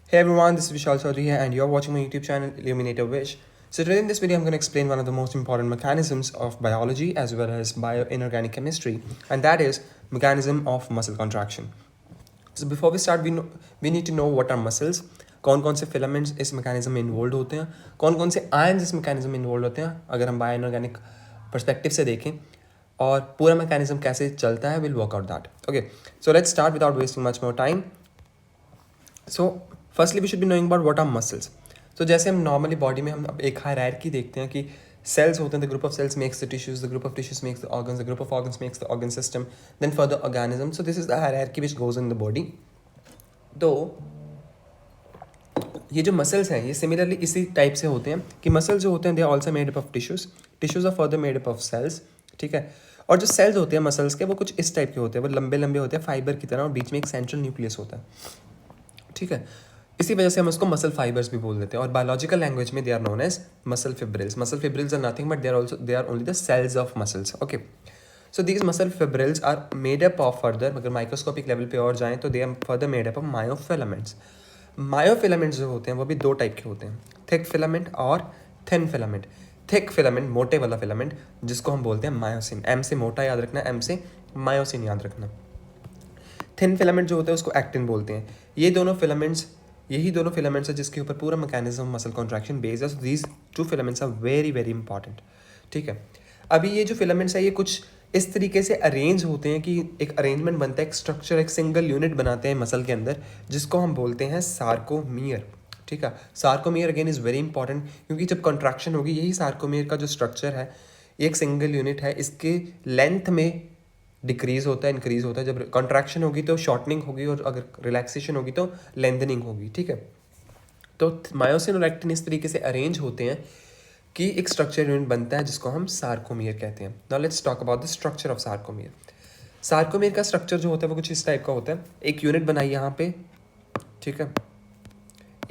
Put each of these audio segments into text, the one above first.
Hey everyone, this is Vishal Chaudhary here and you're watching my YouTube channel Illuminator Wish. So today in this video I'm going to explain one of the most important mechanisms of biology as well as bioinorganic chemistry, and that is mechanism of muscle contraction. So before we start we need to know what are muscles, कौन से filaments इस mechanism में involve होते हैं, कौन से ions इस mechanism में इन्वॉल्व होते हैं अगर हम बायोइनऑर्गेनिक पर्सपेक्टिव से देखें, और पूरा मैकेनिज्म कैसे चलता है, will work out that. Okay, so let's start without wasting much more time. So firstly we should be knowing about what are muscles. तो जैसे हम नॉर्मली बॉडी में हम एक हायरार्की देखते हैं कि cells होते हैं, the group of cells makes the tissues, the group of tissues makes the organs, the group of organs makes the organ system, then further organism. So this is the hierarchy which goes in the body. तो ये जो muscles हैं ये similarly इसी type से होते हैं कि मसल्स जो होते हैं they are also made up of tissues are further made up of cells. ठीक है, और जो सेल्स होते हैं मसल्स के वो कुछ इस टाइप के होते हैं, वो लंबे लंबे होते हैं फाइबर की तरह, और बीच में एक सेंट्रल न्यूक्लियस होता है. ठीक है, इसी वजह से हम उसको मसल फाइबर्स भी बोल देते हैं, और बायोलॉजिकल लैंग्वेज में they are known as muscle fibrils. Muscle fibrils are nothing but they are only the cells of muscles. Okay, so these muscle fibrils are made up of further, अगर microscopic level पे और जाएं तो they are further made up of myofilaments. Myofilaments जो होते हैं वो भी दो टाइप के होते हैं, थिक फिलामेंट और थिन फिलामेंट. थिक फिलामेंट मोटे वाला फिलामेंट जिसको हम बोलते हैं मायोसिन. एम से मोटा याद रखना, एम से मायोसिन याद रखना. थिन फिलामेंट जो होता है उसको एक्टिन बोलते हैं. यही दोनों फिलामेंट्स है जिसके ऊपर पूरा मैकेनिज्म मसल कॉन्ट्रैक्शन बेस्ड है. So these two filaments are very very important. ठीक है, अभी ये जो फिलामेंट्स है ये कुछ इस तरीके से अरेंज होते हैं कि एक अरेंजमेंट बनता है, एक स्ट्रक्चर, एक सिंगल यूनिट बनाते हैं मसल के अंदर जिसको हम बोलते हैं सार्कोमियर. ठीक है, sarcomere again is very important क्योंकि जब कॉन्ट्रैक्शन होगी यही सार्कोमियर का जो स्ट्रक्चर है एक सिंगल यूनिट है, इसके लेंथ में डिक्रीज होता है, इंक्रीज होता है. जब कॉन्ट्रैक्शन होगी तो शॉर्टनिंग होगी, और अगर रिलैक्सेशन होगी तो लेंथनिंग होगी. ठीक है, तो मायोसिन और एक्टिन इस तरीके से अरेंज होते हैं कि एक स्ट्रक्चर यूनिट बनता है जिसको हम सार्कोमियर कहते हैं. Now let's talk about the structure of sarcomere. Sarcomere का स्ट्रक्चर जो होता है वो कुछ इस टाइप का होता है. एक यूनिट बनाई यहाँ पे, ठीक है,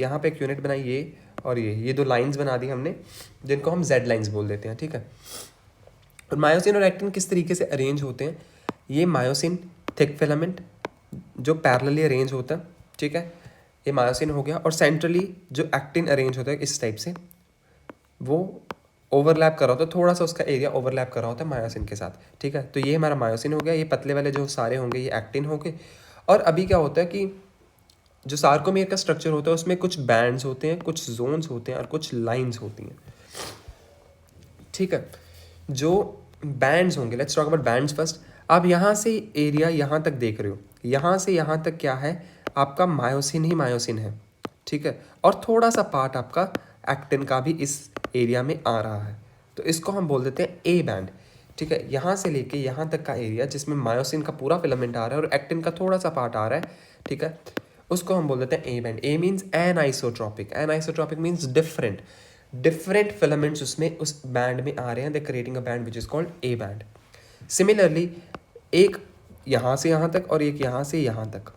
यहाँ पे एक यूनिट बनाई ये, और ये दो लाइंस बना दी हमने जिनको हम जेड लाइंस बोल देते हैं. ठीक है, और मायोसिन और एक्टिन किस तरीके से अरेंज होते हैं, ये मायोसिन थिक फिलामेंट जो पैरेलली अरेंज होता है. ठीक है, ये मायोसिन हो गया, और सेंट्रली जो एक्टिन अरेंज होता है इस टाइप से, वो ओवरलैप कर रहा होता है, थोड़ा सा उसका एरिया ओवरलैप कर रहा होता है मायोसिन के साथ. ठीक है, तो ये हमारा मायोसिन हो गया. ये पतले वाले जो सारे होंगे ये एक्टिन हो गए. और अभी क्या होता है कि जो सार्कोमियर का स्ट्रक्चर होता है उसमें कुछ बैंड्स होते हैं, कुछ जोन्स होते हैं और कुछ लाइन्स होती हैं. ठीक है, जो बैंड्स होंगे, let's talk about bands first. आप यहाँ से एरिया यहाँ तक देख रहे हो, यहाँ से यहाँ तक क्या है, आपका मायोसिन ही मायोसिन है. ठीक है, और थोड़ा सा पार्ट आपका एक्टिन का भी इस एरिया में आ रहा है, तो इसको हम बोल देते हैं ए बैंड. ठीक है, यहाँ से लेके यहाँ तक का एरिया जिसमें मायोसिन का पूरा फिलामेंट आ रहा है और एक्टिन का थोड़ा सा पार्ट आ रहा है. ठीक है, उसको हम बोल देते हैं A band. A means anisotropic. Anisotropic means different filaments उसमें उस बैंड में आ रहे हैं, they creating a band which is called A band. Similarly एक यहाँ से यहाँ तक और एक यहाँ से यहाँ तक,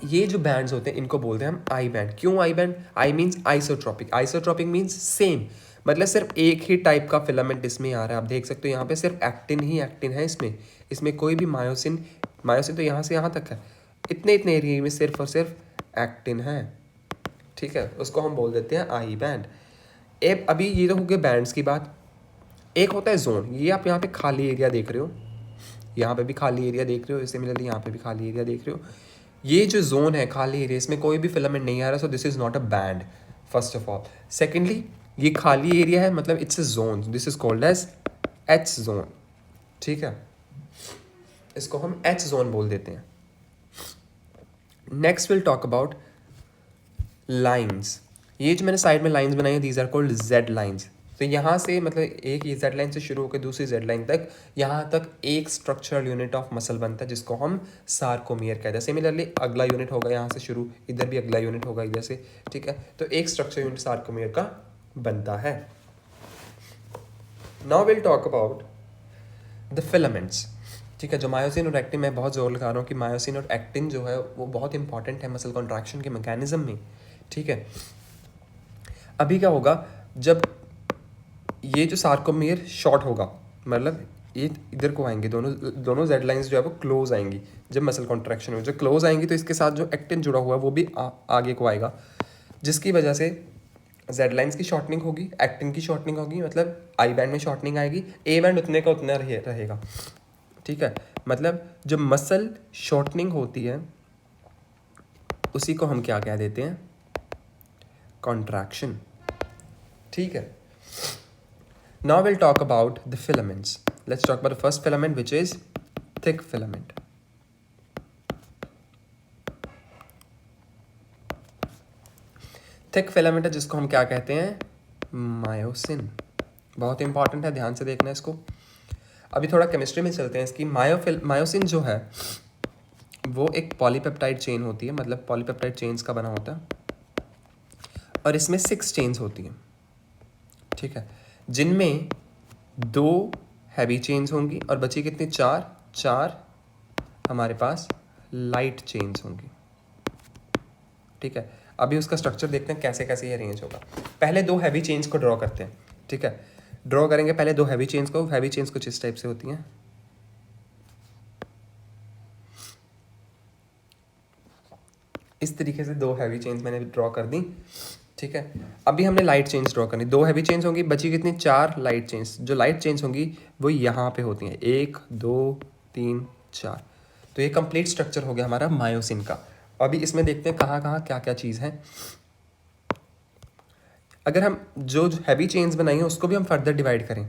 ये जो बैंड्स होते हैं इनको बोलते हैं हम आई बैंड. क्यों I band? I means isotropic. Isotropic means same, मतलब सिर्फ एक ही टाइप का फिलामेंट इसमें आ रहा है. आप देख सकते हो यहाँ पे सिर्फ एक्टिन ही एक्टिन है इसमें कोई भी मायोसिन तो यहाँ से यहाँ तक है, इतने एरिया में सिर्फ और सिर्फ एक्टिन है. ठीक है, उसको हम बोल देते हैं आई बैंड. अभी ये तो हो गए बैंड्स की बात. एक होता है जोन. ये आप यहाँ पे खाली एरिया देख रहे हो, यहाँ पे भी खाली एरिया देख रहे हो, सिमिलरली यहाँ पे भी खाली एरिया देख रहे हो. ये जो जोन है खाली एरिया, इसमें कोई भी फिलामेंट नहीं आ रहा, so this is not a band first of all. Secondly ये खाली एरिया है, मतलब it's a zone, this is called as H zone. ठीक है, इसको हम एच जोन बोल देते हैं. Next will talk about lines. ये जो मैंने साइड में लाइन्स बनाई है these are called Z lines. तो यहाँ से मतलब एक ये जेड लाइन से शुरू होकर दूसरी जेड लाइन तक, यहाँ तक एक स्ट्रक्चरल यूनिट ऑफ मसल बनता है जिसको हम सार्कोमियर कहते हैं. सिमिलरली अगला यूनिट होगा यहाँ से शुरू, इधर भी अगला यूनिट होगा इधर से. ठीक है, तो एक स्ट्रक्चर यूनिट सार्कोमियर का बनता है. Now will talk about the filaments. ठीक है, जो मायोसिन और एक्टिन, मैं बहुत जोर लगा रहा हूँ कि मायोसिन और एक्टिन जो है वो बहुत इंपॉर्टेंट है मसल कॉन्ट्रैक्शन के मैकेनिज्म में. ठीक है, अभी क्या होगा जब ये जो सार्कोमियर शॉर्ट होगा, मतलब ये इधर को आएंगे, दोनों दोनों जेड लाइंस जो है वो क्लोज आएंगी जब मसल कॉन्ट्रैक्शन हो। जो क्लोज आएंगी तो इसके साथ जो एक्टिन जुड़ा हुआ है वो भी आगे को आएगा, जिसकी वजह से जेड लाइंस की शॉर्टनिंग होगी, एक्टिन की शॉर्टनिंग होगी, मतलब आई बैंड में शॉर्टनिंग आएगी, ए बैंड उतने का उतना रहेगा। ठीक है, मतलब जो मसल शॉर्टनिंग होती है उसी को हम क्या कह देते हैं, कॉन्ट्रैक्शन। ठीक है, now will talk about the filaments. Let's talk about the first filament which is thick filament. Thick filament है जिसको हम क्या कहते हैं, मायोसिन। बहुत इंपॉर्टेंट है, ध्यान से देखना इसको। अभी थोड़ा केमिस्ट्री में चलते हैं इसकी। मायोसिन जो है वो एक पॉलीपेप्टाइड चेन होती है, मतलब पॉलीपेप्टाइड चेन्स का बना होता है, और इसमें 6 चेन्स होती हैं। ठीक है, जिनमें 2 हैवी चेन्स होंगी और बची कितनी, 4 हमारे पास लाइट चेन्स होंगी। ठीक है, अभी उसका स्ट्रक्चर देखते हैं कैसे कैसे ये अरेंज होगा। पहले 2 हैवी चेन्स को ड्रॉ करते हैं। ठीक है, ड्रॉ करेंगे पहले 2 हैवी चेन्स को। हैवी चेन्स कुछ इस टाइप से होती हैं। इस तरीके से 2 हैवी चेन्स मैंने ड्रॉ कर दी। ठीक है, अभी हमने लाइट चेन्स ड्रॉ करनी। 2 हैवी चेन्स होंगी, बची कितनी, 4 लाइट चेन्स। जो लाइट चेन्स होंगी वो यहाँ पे होती हैं, 1 2 3 4। तो ये कंप्लीट स्ट्रक्चर हो गया हमारा मायोसिन का। अभी इसमें देखते हैं कहाँ कहाँ क्या क्या चीज़ है। अगर हम जो हैवी चेन्स बनाई हैं उसको भी हम फर्दर डिवाइड करें,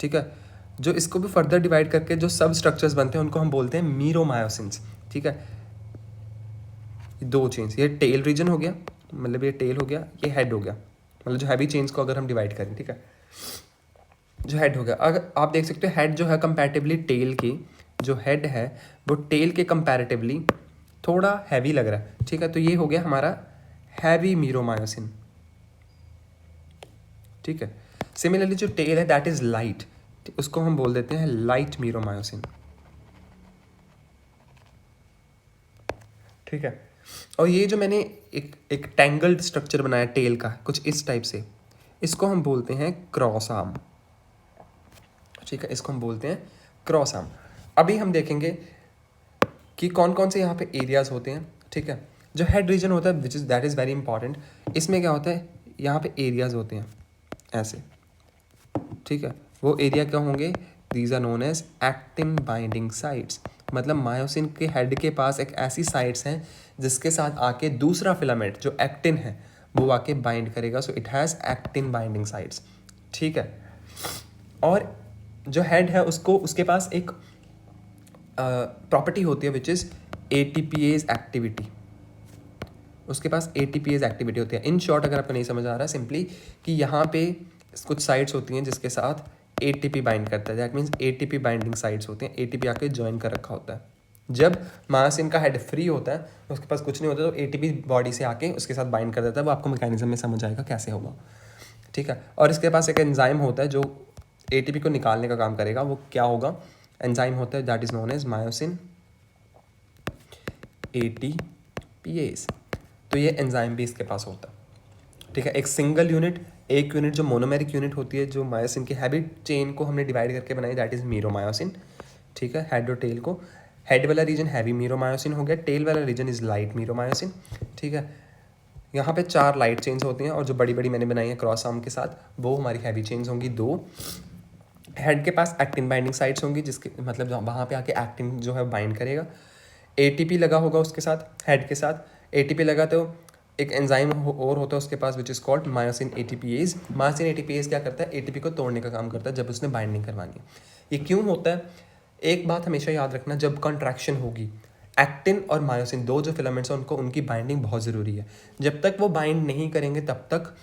ठीक है, जो इसको भी फर्दर डिवाइड करके जो सब स्ट्रक्चर्स बनते हैं उनको हम बोलते हैं मीरोमायोसिन्स। ठीक है, 2 चेन्स, ये टेल रीजन हो गया, मतलब ये टेल हो गया, ये हेड हो गया, मतलब जो हैवी चेन्स को अगर हम डिवाइड करें। ठीक है, जो हेड हो गया, अगर आप देख सकते हो हेड जो है कंपैरेटिवली टेल की, जो हेड है वो टेल के कंपैरेटिवली थोड़ा हैवी लग रहा है। ठीक है, तो ये हो गया हमारा हैवी मीरोमायोसिन। ठीक है, सिमिलरली जो टेल है दैट इज लाइट, उसको हम बोल देते हैं लाइट मीरोमायोसिन। ठीक है, और ये जो मैंने एक टैंगल्ड स्ट्रक्चर बनाया टेल का कुछ इस टाइप से, इसको हम बोलते हैं क्रॉस आर्म। ठीक है, इसको हम बोलते हैं क्रॉस आर्म। अभी हम देखेंगे कि कौन कौन से यहाँ पे एरियाज होते हैं। ठीक है, जो हेड रीजन होता है which is that is very important. इसमें क्या होता है, यहाँ पे एरियाज होते हैं ऐसे। ठीक है, वो एरिया क्या होंगे, these are known as actin binding sites. मतलब मायोसिन के हेड के पास एक ऐसी साइट्स हैं जिसके साथ आके दूसरा फिलामेंट जो एक्टिन है वो आके बाइंड करेगा। So it has actin binding sites. ठीक है, और जो हेड है उसको उसके पास एक प्रॉपर्टी होती है विच इज़ एटीपीएज एक्टिविटी। उसके पास एटीपीएज एक्टिविटी होती है। इन शॉर्ट अगर आपको नहीं समझ आ रहा, सिंपली कि यहाँ पे कुछ साइट्स होती हैं जिसके साथ एटीपी बाइंड करता है, that means ATP binding sites होती हैं। एटीपी आके ज्वाइन कर रखा होता है। जब मायोसिन का हेड फ्री होता है, उसके पास कुछ नहीं होता, तो एटीपी बॉडी से आके उसके साथ बाइंड कर देता है। वो आपको मैकेनिज्म में समझ आएगा कैसे होगा। ठीक है, और इसके पास एक एंजाइम होता है जो एटीपी को निकालने का काम करेगा। वो क्या होगा, एंजाइम होता है that is known as myosin ATPase. तो ये एंजाइम भी इसके पास होता है। ठीक है, एक सिंगल यूनिट, एक यूनिट जो मोनोमेरिक यूनिट होती है, जो मायोसिन की हैवी चेन को हमने डिवाइड करके बनाई, दैट इज मीरोमायोसिन। ठीक है, हेड और टेल को, हेड वाला रीजन हैवी मीरोमायोसिन हो गया, टेल वाला रीजन इज लाइट मीरोमायोसिन। ठीक है, यहाँ पे 4 लाइट चेन्स होती हैं और जो बड़ी बड़ी मैंने बनाई है क्रॉस आर्म के साथ वो हमारी हैवी चेन्स होंगी 2। हेड के पास एक्टिन बाइंडिंग साइट्स होंगी, जिसके मतलब वहाँ पे आके एक्टिन जो है बाइंड करेगा। एटीपी लगा होगा उसके साथ, हेड के साथ एटीपी लगा, तो एक एंजाइम और होता है उसके पास which is called myosin ATPase. Myosin ATPase क्या करता है, एटीपी को तोड़ने का काम करता है जब उसने बाइंडिंग करवानी है। ये क्यों होता है, एक बात हमेशा याद रखना, जब कॉन्ट्रैक्शन होगी एक्टिन और मायोसिन 2 जो फिलामेंट्स हैं उनको, उनकी बाइंडिंग बहुत ज़रूरी है। जब तक वो बाइंड नहीं करेंगे तब तक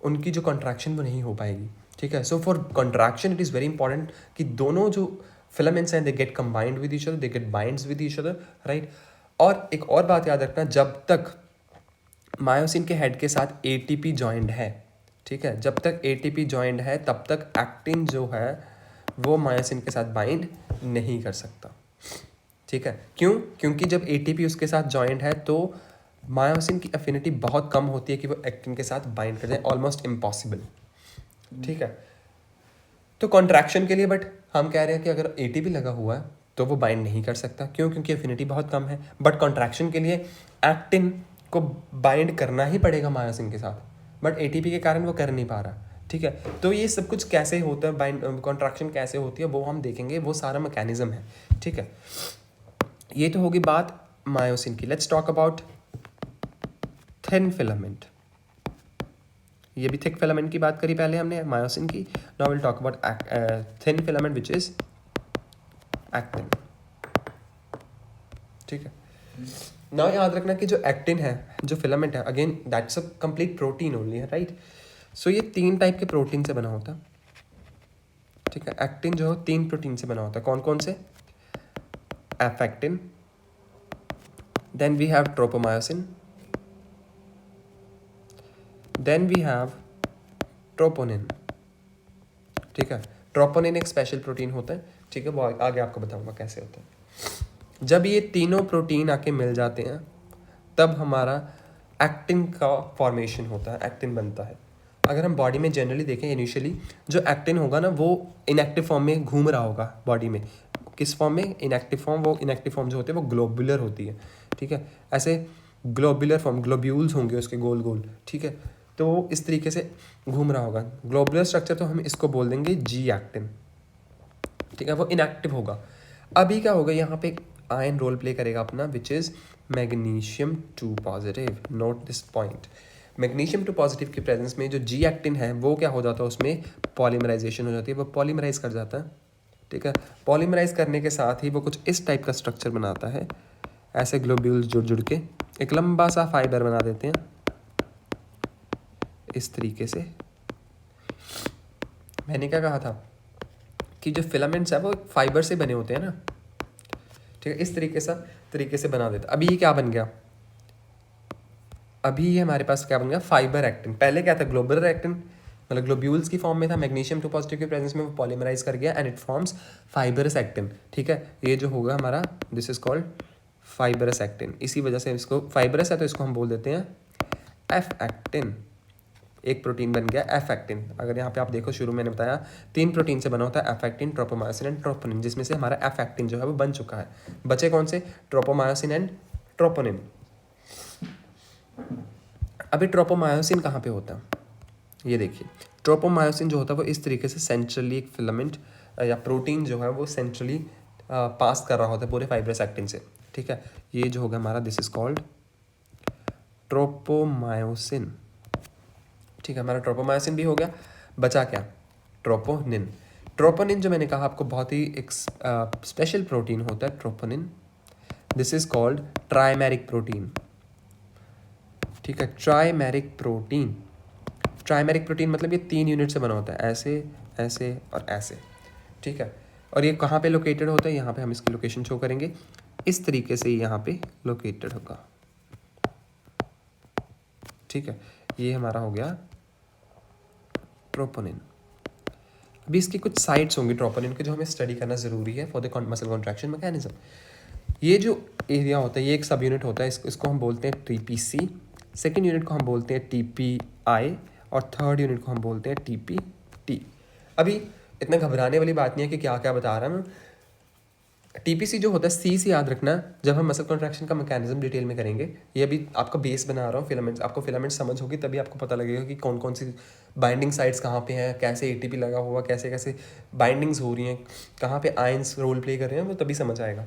उनकी जो कॉन्ट्रैक्शन वो नहीं हो पाएगी। ठीक है, so for contraction it is very important कि दोनों जो फिलामेंट्स हैं they get combined with each other, they get binds with each other, right. और एक और बात याद रखना, जब तक मायोसिन के हेड के साथ एटीपी जॉइंड है, ठीक है, जब तक एटीपी जॉइंड है तब तक एक्टिन जो है वो मायोसिन के साथ बाइंड नहीं कर सकता। ठीक है, क्यों, क्योंकि जब एटीपी उसके साथ जॉइंड है तो मायोसिन की एफिनिटी बहुत कम होती है कि वो एक्टिन के साथ बाइंड कर जाए, ऑलमोस्ट इम्पॉसिबल। ठीक है, तो कॉन्ट्रैक्शन के लिए, बट हम कह रहे हैं कि अगर एटीपी लगा हुआ है तो वो बाइंड नहीं कर सकता, क्यों? क्योंकि एफिनिटी बहुत कम है। बट कॉन्ट्रैक्शन के लिए एक्टिन को बाइंड करना ही पड़ेगा मायोसिन के साथ, बट एटीपी के कारण वो कर नहीं पा रहा, ठीक है। तो ये सब कुछ कैसे होता है, बाइंड कॉन्ट्रैक्शन कैसे होती है वो हम देखेंगे, वो सारा मैकेनिज्म है, ठीक है। ये तो होगी बात मायोसिन की। Let's talk about thin filament. ये भी थिक फिलामेंट की बात करी पहले हमने मायोसिन की। Now will talk about thin filament which is actin, ठीक है। नाउ याद रखना कि जो एक्टिन है, जो फिलामेंट है, again that's a complete protein only है, राइट। सो ये 3 टाइप के प्रोटीन से बना होता है, ठीक है। एक्टिन जो है 3 प्रोटीन से बना होता है। कौन कौन से? F actin, then we have tropomyosin, then we have troponin, ठीक है। ट्रोपोनिन एक स्पेशल प्रोटीन होता है, ठीक है, वो आगे आपको बताऊंगा कैसे होता है। जब ये तीनों प्रोटीन आके मिल जाते हैं तब हमारा एक्टिन का फॉर्मेशन होता है, एक्टिन बनता है। अगर हम बॉडी में जनरली देखें, इनिशियली जो एक्टिन होगा ना वो इनएक्टिव फॉर्म में घूम रहा होगा बॉडी में। किस फॉर्म में? Inactive form. वो इनएक्टिव फॉर्म जो होते हैं वो ग्लोबुलर होती है, ठीक है। ऐसे ग्लोबुलर फॉर्म, ग्लोब्यूल्स होंगे उसके गोल गोल, ठीक है। तो वो इस तरीके से घूम रहा होगा। ग्लोबुलर स्ट्रक्चर तो हम इसको बोल देंगे जी एक्टिन, ठीक है। वो इनएक्टिव होगा। अभी क्या होगा, यहाँ पे आयन रोल प्ले करेगा अपना, which is magnesium 2 positive. Note this point, magnesium 2 positive की प्रेजेंस में जो जी एक्टिन है वो क्या हो जाता है, उसमें पॉलीमराइजेशन हो जाती है, वो पॉलीमराइज कर जाता है, ठीक है। पॉलीमराइज करने के साथ ही वो कुछ इस टाइप का स्ट्रक्चर बनाता है, ऐसे ग्लोब्यूल्स जुड़ जुड़ के एक लंबा सा फाइबर बना देते हैं इस तरीके से। मैंने क्या कहा था कि जो फिलामेंट्स है वो फाइबर से बने होते हैं ना, ठीक है। इस तरीके से बना देता। अभी ये क्या बन गया, अभी ये हमारे पास क्या बन गया, फाइबर एक्टिन। पहले क्या था, ग्लोबुलर एक्टिन, मतलब ग्लोब्यूल्स की फॉर्म में था। मैग्नीशियम 2 पॉजिटिव की प्रेजेंस में वो पॉलीमराइज कर गया and it forms fibrous actin, ठीक है। ये जो होगा हमारा, this is called fibrous actin. इसी वजह से इसको फाइबरस है तो इसको हम बोल देते हैं एफ एक्टिन। एक प्रोटीन बन गया एफ एक्टिन। अगर यहाँ पे आप देखो, शुरू मैंने बताया 3 प्रोटीन से बना होता है, F actin, tropomyosin and troponin, जिसमें से हमारा एफ एक्टिन जो है वो बन चुका है। बचे कौन से? Tropomyosin and troponin. अभी ट्रोपोमायोसिन कहाँ पे होता है, ये देखिए। ट्रोपोमायोसिन जो होता है वो इस तरीके से सेंट्रली एक फिलामेंट या प्रोटीन जो है वो सेंट्रली पास कर रहा होता है पूरे फाइब्रस एक्टिन से, ठीक है। ये जो होगा हमारा, दिस इज कॉल्ड ट्रोपोमायोसिन, ठीक है। हमारा ट्रोपोमायोसिन भी हो गया। बचा क्या? ट्रोपोनिन। ट्रोपोनिन जो मैंने कहा आपको, बहुत ही एक स्पेशल प्रोटीन होता है troponin. This is called trimeric protein, ठीक है। ट्राइमेरिक प्रोटीन, ट्राइमेरिक प्रोटीन मतलब ये 3 यूनिट से बना होता है, ऐसे ऐसे और ऐसे, ठीक है। और ये कहाँ पे लोकेटेड होता है, यहाँ पे हम इसकी लोकेशन शो करेंगे। इस तरीके से यहाँ पे लोकेटेड होगा, ठीक है। ये हमारा हो गया ट्रोपोनिन। अभी इसकी कुछ साइट्स होंगी ट्रोपोनिन के, जो हमें स्टडी करना ज़रूरी है for the muscle contraction mechanism. ये जो एरिया होता है, ये एक सब यूनिट होता है, इसको हम बोलते हैं TPC। सेकेंड यूनिट को हम बोलते हैं TPI और थर्ड यूनिट को हम बोलते हैं TPT। अभी इतना घबराने वाली बात नहीं है कि क्या क्या बता रहा हूँ। TPC जो होता है, C से याद रखना, जब हम मसल कॉन्ट्रैक्शन का मैकेनिज्म डिटेल में करेंगे। ये अभी आपका बेस बना रहा हूँ, फिलामेंट्स, आपको फिलामेंट्स समझ होगी तभी आपको पता लगेगा कि कौन कौन सी बाइंडिंग साइट्स कहाँ पे हैं, कैसे ATP लगा हुआ, कैसे कैसे बाइंडिंग्स हो रही हैं, कहाँ पे आयंस रोल प्ले कर रहे हैं, वो तभी समझ आएगा।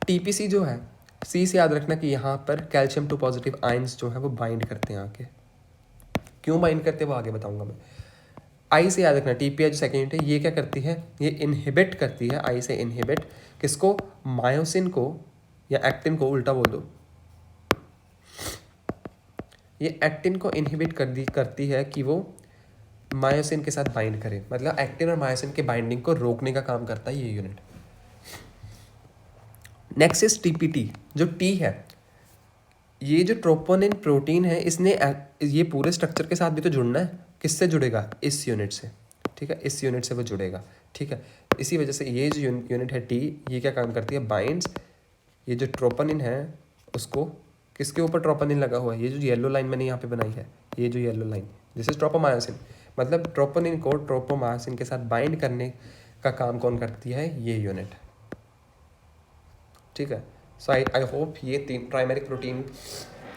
TPC जो है, C से याद रखना कि यहाँ पर कैल्शियम 2 पॉजिटिव आयंस जो है वो बाइंड करते हैं आके। क्यों बाइंड करते हैं वो आगे बताऊंगा मैं। आई से याद रखना, TPI जो सेकेंड यूनिट है, ये क्या करती है, ये इनहिबिट करती है। आई से इनहिबिट किसको? मायोसिन को या एक्टिन को, उल्टा बोल दो। ये एक्टिन को इनहिबिट करती है कि वो मायोसिन के साथ बाइंड करे, मतलब एक्टिन और मायोसिन के बाइंडिंग को रोकने का काम करता है ये यूनिट। Next is TPT। जो T है, ये जो ट्रोपोनिन प्रोटीन है, इसने ये पूरे स्ट्रक्चर के साथ भी तो जुड़ना है। किससे जुड़ेगा? इस यूनिट से, ठीक है। इस यूनिट से वो जुड़ेगा, ठीक है। इसी वजह से ये जो यूनिट है T, ये क्या काम करती है? बाइंड्स। ये जो ट्रोपोनिन है उसको, किसके ऊपर ट्रोपोनिन लगा हुआ है? ये जो येलो लाइन मैंने यहाँ पे बनाई है, ये जो yellow line, this is tropomyosin. मतलब ट्रोपोनिन को ट्रोपोमायोसिन के साथ बाइंड करने का काम कौन करती है, ये यूनिट। ठीक है, सो आई होप ये 3 प्राइमरी प्रोटीन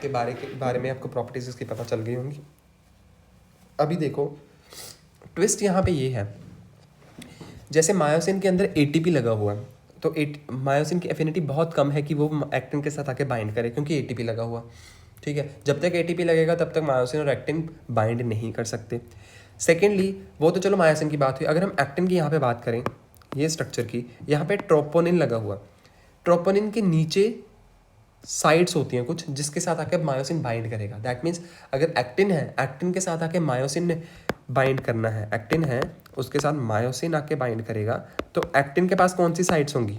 के बारे में आपको प्रॉपर्टीज इसकी पता चल गई होंगी। अभी देखो ट्विस्ट यहाँ पे ये है, जैसे मायोसिन के अंदर एटीपी लगा हुआ है, तो मायोसिन की एफिनिटी बहुत कम है कि वो एक्टिन के साथ आके बाइंड करे, क्योंकि एटीपी लगा हुआ। ठीक है, जब तक एटीपी लगेगा तब तक मायोसिन और एक्टिन बाइंड नहीं कर सकते। सेकेंडली, वो तो चलो मायोसिन की बात हुई, अगर हम एक्टिन की यहाँ पे बात करें, ये स्ट्रक्चर की, यहाँ पे ट्रोपोनिन लगा हुआ। ट्रोपोनिन के नीचे साइड्स होती हैं कुछ, जिसके साथ आके मायोसिन बाइंड करेगा। दैट मीन्स अगर एक्टिन है, एक्टिन के साथ आके मायोसिन ने बाइंड करना है, एक्टिन है उसके साथ मायोसिन आके बाइंड करेगा, तो एक्टिन के पास कौन सी साइड्स होंगी,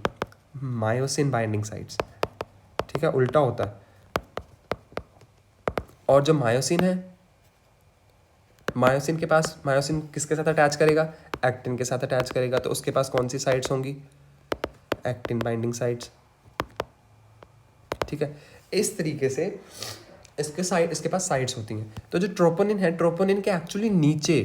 मायोसिन बाइंडिंग साइड्स। ठीक है, उल्टा होता है। और जो मायोसिन है, मायोसिन के पास, मायोसिन किसके साथ अटैच करेगा, एक्टिन के साथ अटैच करेगा, तो उसके पास कौन सी साइड्स होंगी, एक्टिन बाइंडिंग साइड्स। ठीक है, इस तरीके से इसके पास साइड्स होती हैं। तो जो ट्रोपोनिन है, ट्रोपोनिन के एक्चुअली नीचे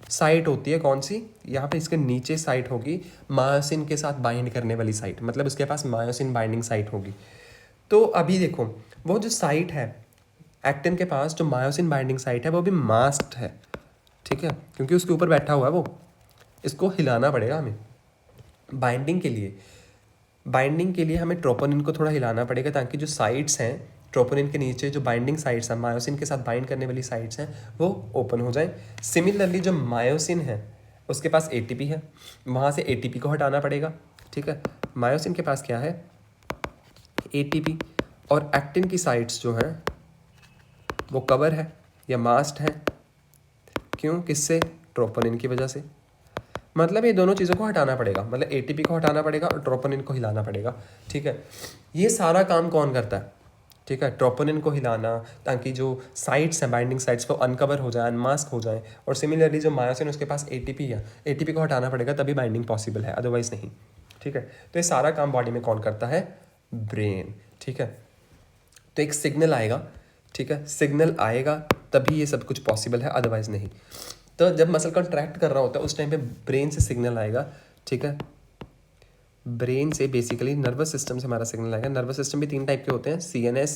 साइट होती है, कौन सी, यहाँ पे इसके नीचे साइट होगी मायोसिन के साथ बाइंड करने वाली साइट, मतलब उसके पास मायोसिन बाइंडिंग साइट होगी। तो अभी देखो वो जो साइट है एक्टिन के पास, जो मायोसिन बाइंडिंग साइट है, वो भी मास्क्ड है। ठीक है, क्योंकि उसके ऊपर बैठा हुआ है वो, इसको हिलाना पड़ेगा हमें बाइंडिंग के लिए। बाइंडिंग के लिए हमें ट्रोपोनिन को थोड़ा हिलाना पड़ेगा, ताकि जो साइट्स हैं ट्रोपोनिन के नीचे, जो बाइंडिंग साइट्स हैं, मायोसिन के साथ बाइंड करने वाली साइट्स हैं, वो ओपन हो जाए। सिमिलरली जो मायोसिन है उसके पास एटीपी है, वहाँ से एटीपी को हटाना पड़ेगा। ठीक है, मायोसिन के पास क्या है, एटीपी, और एक्टिन की साइट्स जो हैं वो कवर है या मास्क्ड है। क्यों, किससे, ट्रोपोनिन की वजह से। मतलब ये दोनों चीज़ों को हटाना पड़ेगा, मतलब एटीपी को हटाना पड़ेगा और ट्रोपोनिन को हिलाना पड़ेगा। ठीक है, ये सारा काम कौन करता है, ठीक है, ट्रोपोनिन को हिलाना, ताकि जो साइट्स हैं बाइंडिंग साइट्स वो अनकवर हो जाए, अनमास्क हो जाए। और सिमिलरली जो मायोसिन उसके पास एटीपी है, एटीपी को हटाना पड़ेगा तभी बाइंडिंग पॉसिबल है, अदरवाइज नहीं। ठीक है, तो ये सारा काम बॉडी में कौन करता है, ब्रेन। ठीक है, तो एक सिग्नल आएगा, ठीक है, सिग्नल आएगा तभी ये सब कुछ पॉसिबल है, अदरवाइज नहीं। तो जब मसल कॉन्ट्रैक्ट कर रहा होता है उस टाइम पे ब्रेन से सिग्नल आएगा। ठीक है, ब्रेन से बेसिकली नर्वस सिस्टम से हमारा सिग्नल आएगा। नर्वस सिस्टम भी 3 टाइप के होते हैं, CNS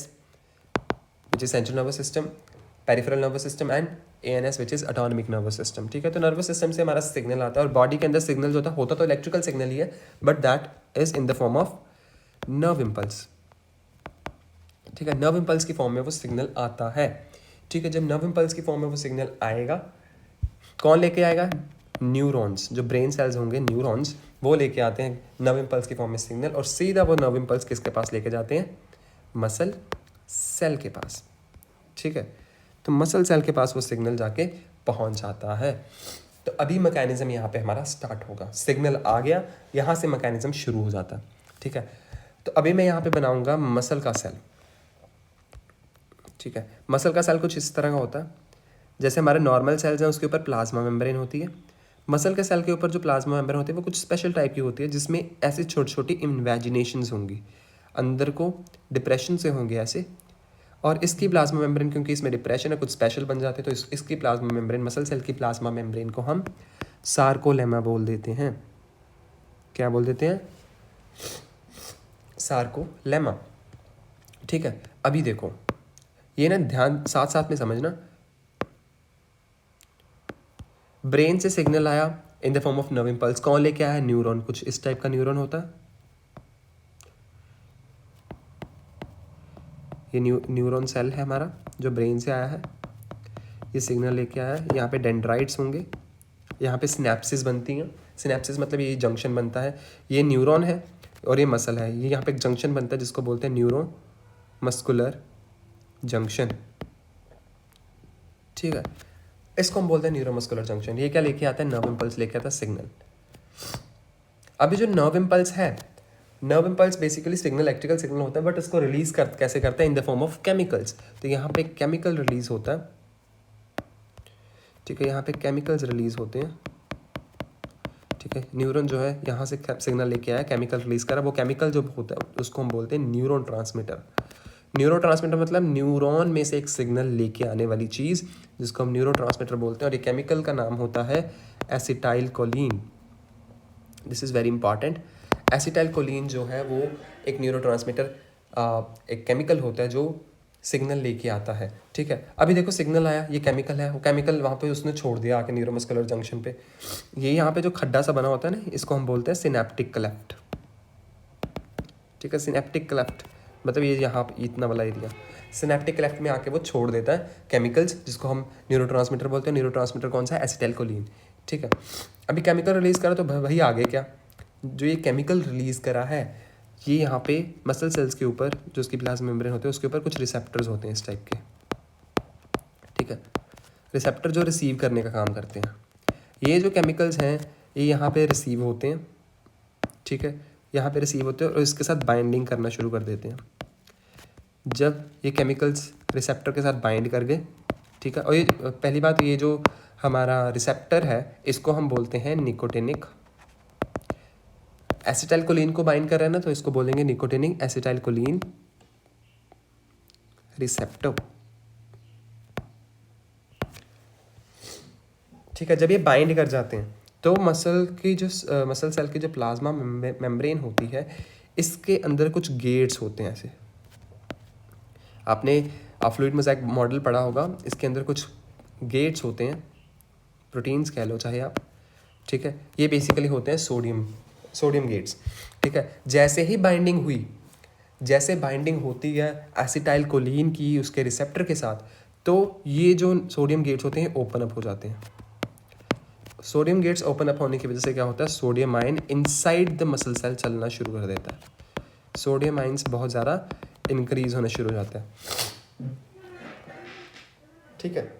which is central nervous system, peripheral nervous system, and ANS which is autonomic nervous system. ठीक है, तो नर्वस सिस्टम से हमारा सिग्नल आता है, और बॉडी के अंदर सिग्नल जो होता तो इलेक्ट्रिकल सिग्नल ही है, but that is in the form of nerve impulse. ठीक है, नर्व इम्पल्स की फॉर्म में वो सिग्नल आता है। ठीक है, जब नर्व इम्पल्स की फॉर्म में वो सिग्नल आएगा, कौन लेके आएगा, न्यूरॉन्स, जो ब्रेन सेल्स होंगे न्यूरॉन्स, वो लेके आते हैं नर्व इम्पल्स की फॉर्म में सिग्नल, और सीधा वो नर्व इम्पल्स किसके पास लेके जाते हैं, मसल सेल के पास। ठीक है, तो मसल सेल के पास वो सिग्नल जाके पहुंच जाता है। तो अभी मैकेनिज्म यहाँ पे हमारा स्टार्ट होगा, सिग्नल आ गया, यहाँ से मैकेनिज्म शुरू हो जाता है। ठीक है, तो अभी मैं यहाँ पे बनाऊंगा मसल का सेल। ठीक है, मसल का सेल कुछ इस तरह का होता है, जैसे हमारे नॉर्मल सेल्स हैं उसके ऊपर प्लाज्मा मेम्ब्रेन होती है, मसल के सेल के ऊपर जो प्लाज्मा मेम्ब्रेन होती है वो कुछ स्पेशल टाइप की होती है, जिसमें ऐसी छोटी छोटी इन्वेजिनेशंस होंगी, अंदर को डिप्रेशन से होंगे ऐसे, और इसकी प्लाज्मा मेम्ब्रेन, क्योंकि इसमें डिप्रेशन है, कुछ स्पेशल बन जाते हैं, तो इसकी प्लाज्मा मेम्ब्रेन, मसल सेल की प्लाज्मा मेम्ब्रेन को हम सार्कोलेमा बोल देते हैं। क्या बोल देते हैं, सार्कोलेमा। ठीक है, अभी देखो ये ना ध्यान साथ साथ में समझना, ब्रेन से सिग्नल आया in the form of nerve impulse, कौन लेके आया, न्यूरॉन, कुछ इस टाइप का न्यूरॉन होता है, ये न्यूरॉन सेल है हमारा जो ब्रेन से आया है, ये सिग्नल लेके आया है। यहाँ पे डेंड्राइट्स होंगे, यहाँ पे सिनेप्सिस बनती हैं, सिनेप्सिस मतलब ये जंक्शन बनता है, ये न्यूरॉन है और ये मसल है, ये यहाँ पे एक जंक्शन बनता है जिसको बोलते हैं न्यूरो मस्कुलर जंक्शन। ठीक है, इसको हम बोलते हैं न्यूरोमस्कुलर जंक्शन। ये क्या लेके आता है, नर्व इम्पल्स लेके आता है, सिग्नल। अभी जो नर्व इम्पल्स है, nerve impulse basically signal, electrical signal होता है, बट इसको रिलीज कैसे करते हैं, in the form of chemicals. तो यहाँ पे केमिकल रिलीज होता है। ठीक है, यहाँ पे केमिकल्स रिलीज होते हैं। ठीक है, न्यूरॉन जो है यहाँ से सिग्नल लेके आया, केमिकल रिलीज करा, वो केमिकल जो होता है उसको हम बोलते हैं न्यूरॉन ट्रांसमीटर। न्यूरोट्रांसमीटर मतलब न्यूरॉन में से एक सिग्नल लेके आने वाली चीज़, जिसको हम न्यूरोट्रांसमीटर बोलते हैं। और ये केमिकल का नाम होता है acetyl choline. This is very important. Acetyl choline जो है वो एक न्यूरोट्रांसमीटर, एक केमिकल होता है जो सिग्नल लेके आता है। ठीक है, अभी देखो सिग्नल आया, ये केमिकल है, वो केमिकल वहाँ पे उसने छोड़ दिया आके न्यूरोमस्कुलर जंक्शन पे। ये यहाँ पे जो खड्डा सा बना होता है ना, इसको हम बोलते हैं सिनेप्टिक क्लेफ्ट। ठीक है, सिनेप्टिक क्लेफ्ट मतलब ये यहाँ पे इतना वाला एरिया, सिनेप्टिक क्लेफ्ट में आके वो छोड़ देता है केमिकल्स, जिसको हम न्यूरोट्रांसमीटर बोलते हैं। न्यूरोट्रांसमीटर कौन सा है? Acetyl choline. ठीक है, अभी केमिकल रिलीज़ करा तो वही आगे क्या, जो ये केमिकल रिलीज़ करा है, ये यहाँ पे मसल सेल्स के ऊपर, जो उसकी प्लाज्मा मेम्ब्रेन होते हैं उसके ऊपर कुछ रिसेप्टर्स होते हैं इस टाइप के। ठीक है, रिसेप्टर जो रिसीव करने का काम करते हैं। ये जो केमिकल्स हैं ये यहाँ पे रिसीव होते हैं। ठीक है, यहाँ पे रिसीव होते हैं और इसके साथ बाइंडिंग करना शुरू कर देते हैं। जब ये केमिकल्स रिसेप्टर के साथ बाइंड कर गए, ठीक है, और ये पहली बात, ये जो हमारा रिसेप्टर है इसको हम बोलते हैं निकोटिनिक। एसिटाइल कोलिन को बाइंड कर रहे हैं ना, तो इसको बोलेंगे निकोटिनिक एसिटाइल कोलिन रिसेप्टर। ठीक है, जब ये बाइंड कर जाते हैं तो मसल सेल की जो प्लाज्मा मेम्ब्रेन होती है, इसके अंदर कुछ गेट्स होते हैं ऐसे। आपने फ्लूइड मोज़ेक मॉडल पढ़ा होगा, इसके अंदर कुछ गेट्स होते हैं, प्रोटीन्स कह लो चाहे आप। ठीक है, ये बेसिकली होते हैं सोडियम गेट्स। ठीक है, जैसे बाइंडिंग होती है एसिटाइल कोलिन की उसके रिसेप्टर के साथ, तो ये जो सोडियम गेट्स होते हैं ओपन अप हो जाते हैं। सोडियम गेट्स ओपन अप होने की वजह से क्या होता है, sodium ion inside the muscle cell चलना शुरू कर देता है। सोडियम आयंस बहुत ज़्यादा इंक्रीज होना शुरू हो जाता है। ठीक है,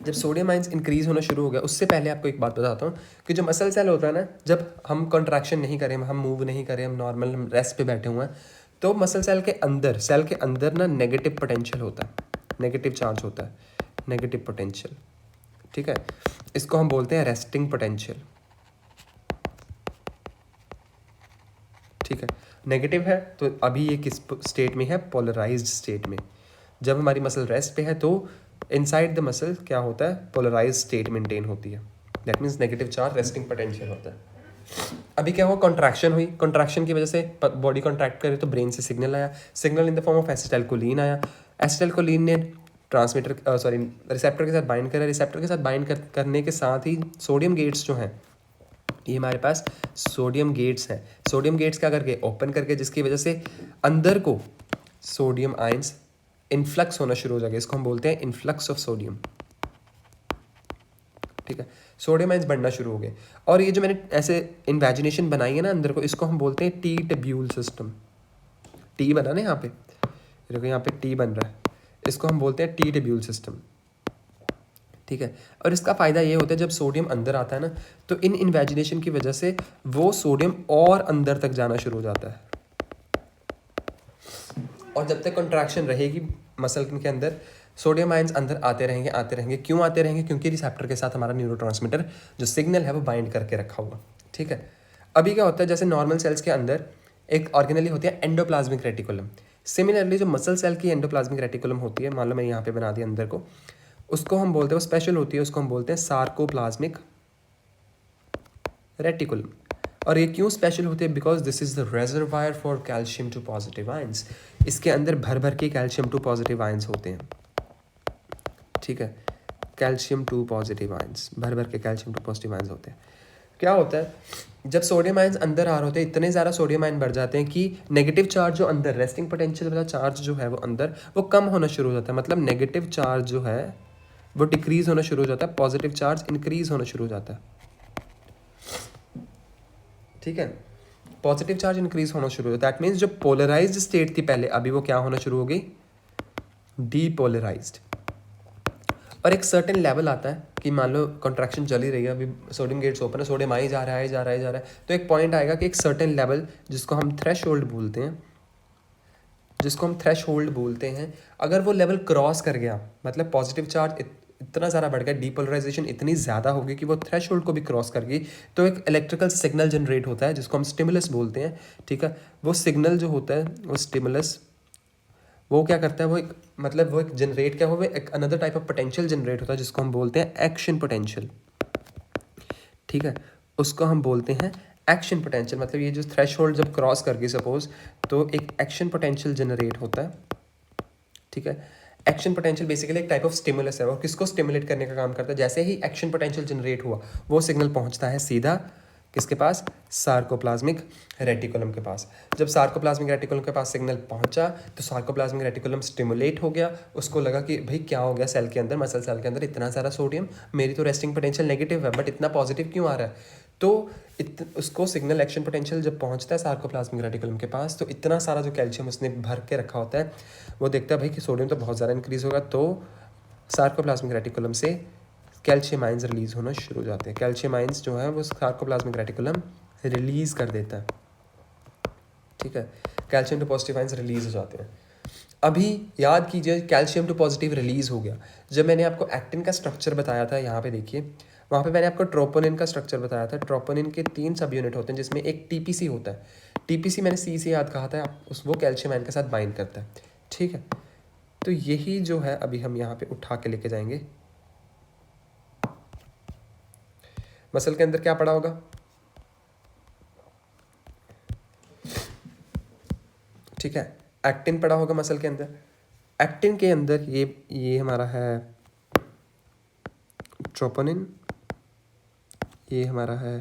जब सोडियम आयंस इंक्रीज होना शुरू हो गया, उससे पहले आपको एक बात बताता हूँ कि जो मसल सेल होता है ना, जब हम कॉन्ट्रैक्शन नहीं करें, हम मूव नहीं करें, हम नॉर्मल रेस्ट पे बैठे हुए हैं, तो मसल सेल के अंदर ना नेगेटिव पोटेंशियल होता है, नेगेटिव चार्ज होता है, नेगेटिव पोटेंशियल। ठीक है, इसको हम बोलते हैं रेस्टिंग पोटेंशियल। ठीक है, नेगेटिव है तो अभी ये किस स्टेट में है? पोलराइज्ड स्टेट में। जब हमारी मसल रेस्ट पे है तो इनसाइड द मसल क्या होता है? पोलराइज्ड स्टेट मेंटेन होती है। That means negative charge, resting potential होता है। अभी क्या हुआ? कॉन्ट्रैक्शन हुई, कॉन्ट्रैक्शन की वजह से बॉडी कॉन्ट्रैक्ट करे तो ब्रेन से सिग्नल आया, signal in the form of acetyl choline आया। एसिटाइल कोलिन ने रिसेप्टर के साथ बाइंड करा, रिसेप्टर के साथ बाइंड करने के साथ ही सोडियम गेट्स जो हैं, ये हमारे पास सोडियम गेट्स हैं। सोडियम गेट्स क्या करके ओपन करके, जिसकी वजह से अंदर को सोडियम आयंस इन्फ्लक्स होना शुरू हो जाएगा। इसको हम बोलते हैं इन्फ्लक्स ऑफ सोडियम। ठीक है, सोडियम आयंस बढ़ना शुरू हो गए। और ये जो मैंने ऐसे इन्वेजिनेशन बनाई है ना अंदर को, इसको हम बोलते हैं टी ट्यूब्यूल सिस्टम। टी बना ना यहाँ पे, देखो यहाँ पे टी बन रहा है, इसको हम बोलते हैं टी ट्यूब्यूल सिस्टम। ठीक है, और इसका फ़ायदा ये होता है जब सोडियम अंदर आता है ना, तो इन इन्वेजिनेशन की वजह से वो सोडियम और अंदर तक जाना शुरू हो जाता है। और जब तक कॉन्ट्रैक्शन रहेगी मसल के अंदर, सोडियम आयंस अंदर आते रहेंगे। क्यों आते रहेंगे? क्योंकि रिसेप्टर के साथ हमारा न्यूरोट्रांसमीटर जो सिग्नल है वो बाइंड करके रखा हुआ। ठीक है, अभी क्या होता है, जैसे नॉर्मल सेल्स के अंदर एक ऑर्गेनेली होती है एंडोप्लाज्मिक रेटिकुलम। सिमिलरली जो मसल सेल की एंडोप्लाज्मिक रेटिकुलम होती है, मान लो मैं यहाँ पे बना दिया अंदर को, उसको हम बोलते हैं, वो स्पेशल होती है, उसको हम बोलते हैं सार्कोप्लाज्मिक रेटिकुलम। और ये क्यों स्पेशल होती है? Because this is the reservoir for calcium two positive ions. इसके अंदर भर भर के कैल्शियम टू पॉजिटिव आयंस होते हैं। ठीक है, कैल्शियम टू पॉजिटिव आयंस, भर भर के कैल्शियम टू पॉजिटिव आयंस होते हैं। क्या होता है, जब सोडियम आयंस अंदर आ रहे होते हैं, इतने ज़्यादा सोडियम आयन बढ़ जाते हैं कि नेगेटिव चार्ज जो अंदर, रेस्टिंग पोटेंशियल वाला चार्ज जो है वो अंदर, वो कम होना शुरू हो जाता है। मतलब नेगेटिव चार्ज जो है वो डिक्रीज होना शुरू हो जाता है, पॉजिटिव चार्ज इंक्रीज होना शुरू हो जाता है। ठीक है, पॉजिटिव चार्ज इंक्रीज होना शुरू हो, दैट मीन्स जो पोलराइज्ड स्टेट थी पहले, अभी वो क्या होना शुरू हो गई? डीपोलराइज्ड। और एक सर्टेन लेवल आता है कि मान लो कॉन्ट्रैक्शन चल ही रही है, अभी सोडियम गेट्स ओपन है, सोडियम आ ही जा रहा है, तो एक पॉइंट आएगा कि एक सर्टेन लेवल, जिसको हम थ्रेशोल्ड बोलते हैं, अगर वो लेवल क्रॉस कर गया, मतलब पॉजिटिव चार्ज इतना ज़्यादा बढ़ गया, डीपोलराइजेशन इतनी ज़्यादा होगी कि वो थ्रेशोल्ड को भी क्रॉस कर गई, तो एक इलेक्ट्रिकल सिग्नल जनरेट होता है जिसको हम स्टिमुलस बोलते हैं। ठीक है, वो सिग्नल जो होता है वो स्टिमुलस वो क्या करता है, वो एक जनरेट क्या हो, वो एक another type of potential generate होता है जिसको हम बोलते हैं एक्शन पोटेंशियल। ठीक है, उसको हम बोलते हैं एक्शन पोटेंशियल। मतलब ये जो थ्रेशोल्ड जब क्रॉस कर गई सपोज, तो एक एक्शन पोटेंशियल जनरेट होता है। ठीक है, एक्शन पोटेंशियल बेसिकली एक टाइप ऑफ स्टिमुलस है, और किसको स्टिमुलेट करने का काम करता है। जैसे ही एक्शन पोटेंशियल जनरेट हुआ, वो सिग्नल पहुंचता है सीधा किसके पास, सार्कोप्लाज्मिक रेटिकुलम के पास। जब सार्कोप्लाज्मिक रेटिकुलम के पास सिग्नल पहुंचा, तो सार्कोप्लाज्मिक रेटिकुलम स्टिमुलेट हो गया। उसको लगा कि भाई क्या हो गया सेल के अंदर, मसल सेल के अंदर इतना सारा सोडियम, मेरी तो रेस्टिंग पोटेंशियल नेगेटिव है बट इतना पॉजिटिव क्यों आ रहा है। तो उसको सिग्नल एक्शन पोटेंशियल जब पहुंचता है सार्कोप्लाज्मिक रेटिकुलम के पास, तो इतना सारा जो कैल्शियम उसने भर के रखा होता है, वो देखता है भाई कि सोडियम तो बहुत ज़्यादा इंक्रीज होगा, तो सार्कोप्लाज्मिक रेटिकुलम से कैल्शियम आइंस रिलीज होना शुरू हो जाते हैं। कैल्शियम आइंस जो है वो सार्कोप्लाज्मिक रेटिकुलम रिलीज कर देता है। ठीक है, calcium two positive ions release हो जाते हैं। अभी याद कीजिए, कैल्शियम टू पॉजिटिव रिलीज हो गया। जब मैंने आपको एक्टिन का स्ट्रक्चर बताया था, यहाँ पे देखिए, वहाँ पे मैंने आपको ट्रोपोनिन का स्ट्रक्चर बताया था। ट्रोपोनिन के 3 सब यूनिट होते हैं, जिसमें एक टीपीसी होता है। टीपीसी मैंने सी से याद कहा था, वो कैल्शियम आयन के साथ बाइंड करता है। ठीक है, तो यही जो है अभी हम यहाँ पे उठा के लेके जाएंगे। मसल के अंदर क्या पड़ा होगा, ठीक है, एक्टिन पड़ा होगा मसल के अंदर। एक्टिन के अंदर ये हमारा है ट्रोपोनिन, ये हमारा है